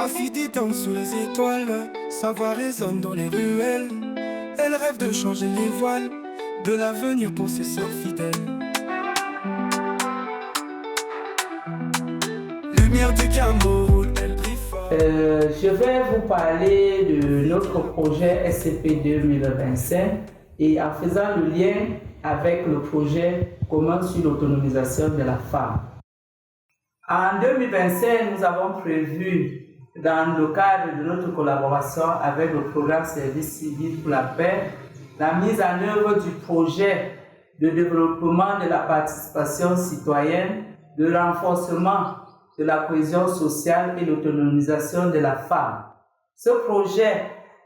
Affidi danse sous les étoiles, sa voix résonne dans les ruelles. Elle rêve de changer les voiles, de l'avenir pour ses sœurs fidèles. Lumière du Cameroun, elle brille fort. Je vais vous parler de notre projet SCP 2025 et en faisant le lien avec le projet commun sur l'autonomisation de la femme. En 2025, nous avons prévu, dans le cadre de notre collaboration avec le programme Service civil pour la paix, la mise en œuvre du projet de développement de la participation citoyenne, de renforcement de la cohésion sociale et l'autonomisation de la femme. Ce projet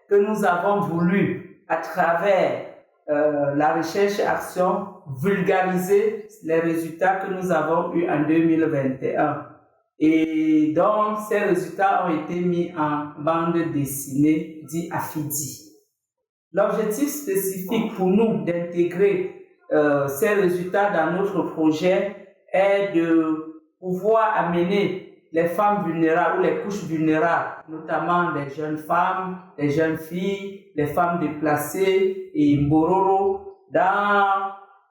que nous avons voulu, à travers la recherche et action, vulgariser les résultats que nous avons eus en 2021. Et donc, ces résultats ont été mis en bande dessinée, dit Affidi. L'objectif spécifique pour nous d'intégrer ces résultats dans notre projet est de pouvoir amener les femmes vulnérables ou les couches vulnérables, notamment les jeunes femmes, les jeunes filles, les femmes déplacées et Mbororo, dans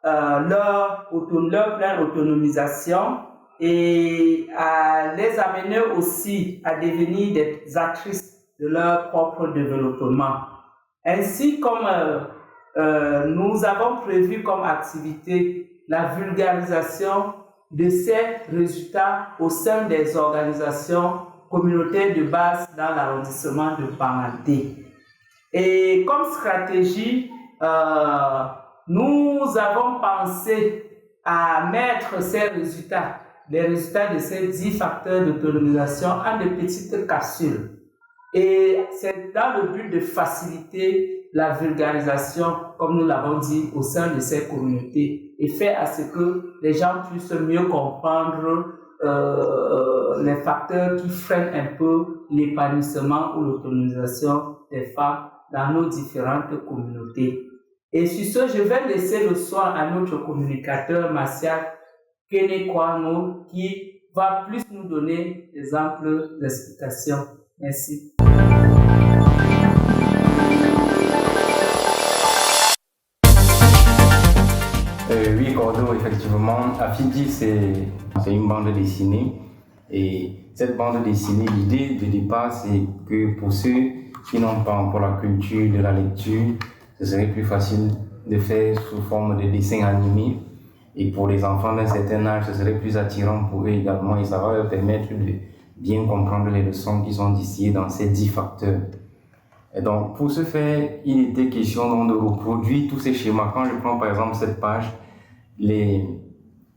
leur pleine autonomisation et à les amener aussi à devenir des actrices de leur propre développement. Ainsi comme nous avons prévu comme activité la vulgarisation de ces résultats au sein des organisations communautaires de base dans l'arrondissement de Bangandé. Et comme stratégie, nous avons pensé à mettre ces résultats, les résultats de ces 10 facteurs d'autonomisation en de petites capsules. Et c'est dans le but de faciliter la vulgarisation, comme nous l'avons dit, au sein de ces communautés et faire à ce que les gens puissent mieux comprendre les facteurs qui freinent un peu l'épanouissement ou l'autonomisation des femmes dans nos différentes communautés. Et sur ce, je vais laisser le soin à notre communicateur Martial Kenekwano qui va plus nous donner des amples explications. Merci. Oui, Cordo, effectivement, Affidi, c'est une bande dessinée. Et cette bande dessinée, l'idée de départ, c'est que pour ceux qui n'ont pas encore la culture de la lecture, ce serait plus facile de faire sous forme de dessin animé. Et pour les enfants d'un certain âge, ce serait plus attirant pour eux également et ça va leur permettre de bien comprendre les leçons qui sont distillées dans ces 10 facteurs. Et donc, pour ce faire, il était question donc de reproduire tous ces schémas. Quand je prends par exemple cette page, les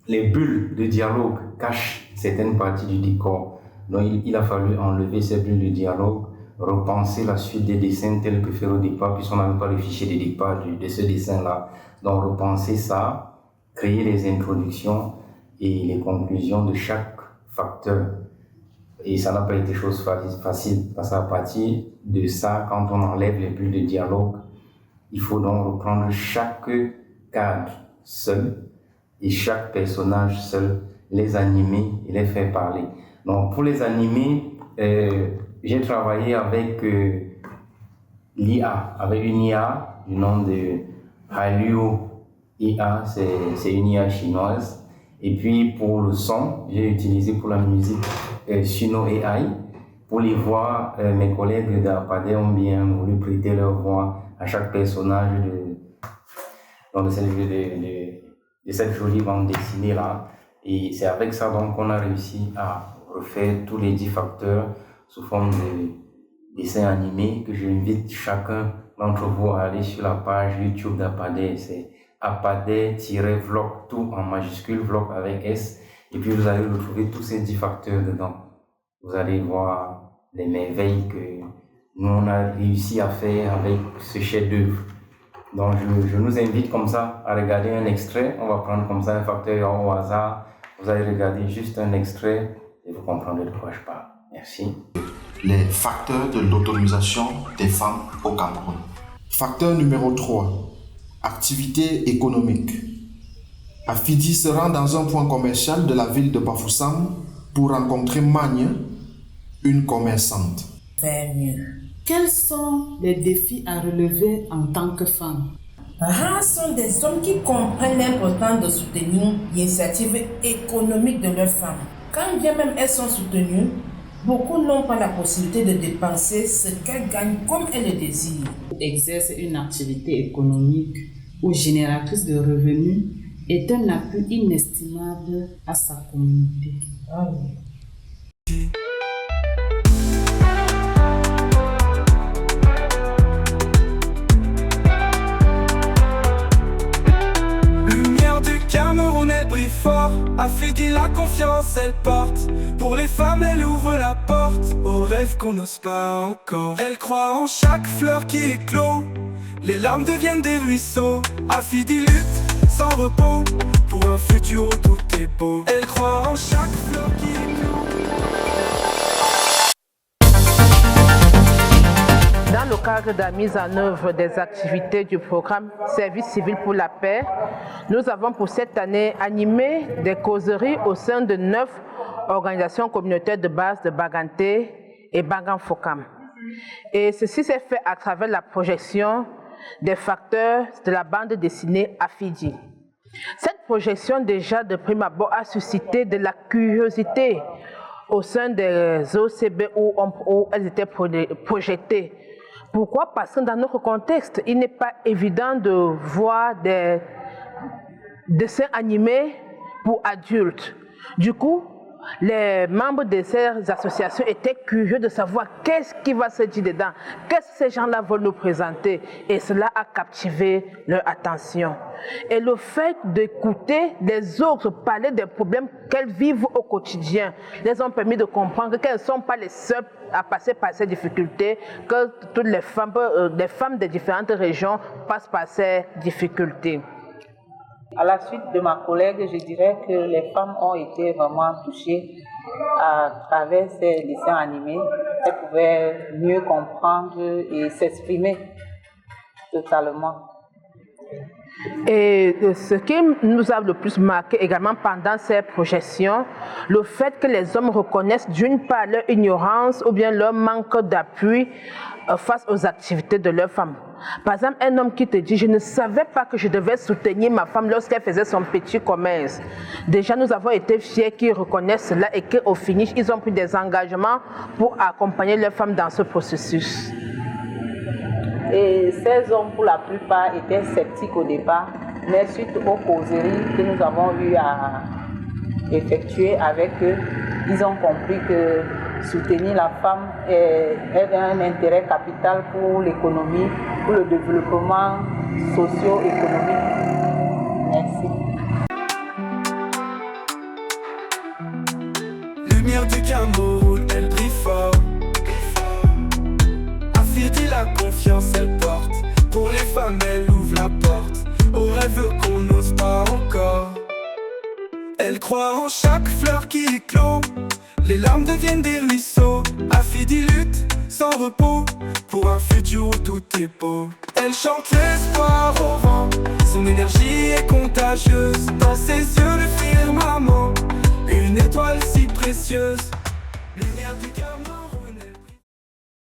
bulles de dialogue cachent certaines parties du décor. Donc, il a fallu enlever ces bulles de dialogue, repenser la suite des dessins tels que fait au départ, puisqu'on n'avait pas le fichier de départ de ce dessin-là. Donc, repenser ça, créer les introductions et les conclusions de chaque facteur. Et ça n'a pas été chose facile, parce qu'à partir de ça, quand on enlève les bulles de dialogue, il faut donc reprendre chaque cadre seul et chaque personnage seul, les animer et les faire parler. Donc pour les animer, j'ai travaillé avec l'IA, avec une IA du nom de Hailuo IA, c'est une IA chinoise. Et puis pour le son, j'ai utilisé pour la musique Suno AI. Pour les voix, mes collègues d'Apade ont bien voulu prêter leur voix à chaque personnage de cette jolie bande dessinée là. Et c'est avec ça donc qu'on a réussi à refaire tous les 10 facteurs sous forme de dessins animés que j'invite chacun d'entre vous à aller sur la page YouTube d'Apade. C'est Apade-vlog, tout en majuscule, vlog avec S. Et puis vous allez retrouver tous ces 10 facteurs dedans. Vous allez voir les merveilles que nous on a réussi à faire avec ce chef-d'œuvre. Donc je nous invite comme ça à regarder un extrait. On va prendre comme ça un facteur au hasard. Vous allez regarder juste un extrait et vous comprendrez de quoi je parle. Merci. Les facteurs de l'autonomisation des femmes au Cameroun. Facteur numéro 3. Activité économique. Affidi se rend dans un point commercial de la ville de Bafoussam pour rencontrer Magne, une commerçante. Faire mieux. Quels sont les défis à relever en tant que femme? Rares sont des hommes qui comprennent l'importance de soutenir l'initiative économique de leurs femmes. Quand bien même elles sont soutenues, beaucoup n'ont pas la possibilité de dépenser ce qu'elles gagnent comme elles le désirent. Exerce une activité économique ou génératrice de revenus est un appui inestimable à sa communauté. Ah oui. Cameroun, elle brille fort, Afidi la confiance elle porte. Pour les femmes elle ouvre la porte aux rêves qu'on n'ose pas encore. Elle croit en chaque fleur qui éclot, les larmes deviennent des ruisseaux. Afidi lutte sans repos, pour un futur où tout est beau. Elle croit en chaque fleur qui éclot. Dans le cadre de la mise en œuvre des activités du programme Service civil pour la paix, nous avons pour cette année animé des causeries au sein de 9 organisations communautaires de base de Baganté et Bangan-Fokam. Et ceci s'est fait à travers la projection des facteurs de la bande dessinée Afidi. Cette projection déjà de prime abord a suscité de la curiosité au sein des OCB où elles étaient projetées. Pourquoi? Parce que dans notre contexte, il n'est pas évident de voir des dessins animés pour adultes. Du coup, les membres de ces associations étaient curieux de savoir qu'est-ce qui va se dire dedans, qu'est-ce que ces gens-là veulent nous présenter. Et cela a captivé leur attention. Et le fait d'écouter les autres parler des problèmes qu'elles vivent au quotidien les ont permis de comprendre qu'elles ne sont pas les seules à passer par ces difficultés, que toutes les femmes des différentes régions passent par ces difficultés. À la suite de ma collègue, je dirais que les femmes ont été vraiment touchées à travers ces dessins animés. Elles pouvaient mieux comprendre et s'exprimer totalement. Et ce qui nous a le plus marqué également pendant ces projections, le fait que les hommes reconnaissent d'une part leur ignorance ou bien leur manque d'appui face aux activités de leurs femmes. Par exemple, un homme qui te dit « Je ne savais pas que je devais soutenir ma femme lorsqu'elle faisait son petit commerce ». Déjà, nous avons été fiers qu'ils reconnaissent cela et qu'au finish, ils ont pris des engagements pour accompagner leurs femmes dans ce processus. Et ces hommes, pour la plupart, étaient sceptiques au départ, mais suite aux causeries que nous avons eu à effectuer avec eux, ils ont compris que soutenir la femme est un intérêt capital pour l'économie, pour le développement socio-économique. Merci. Lumière du Cameroun, elle brille fort. Afidi la confiance elle porte. Pour les femmes elle ouvre la porte aux rêves qu'on n'ose pas encore. Elle croit en chaque fleur qui éclot, les larmes deviennent des ruisseaux. Afidi lutte sans repos pour un futur où tout est beau. Elle chante l'espoir au vent, son énergie est contagieuse. Dans ses yeux le firmament, une étoile si précieuse. Lumière du Cameroun.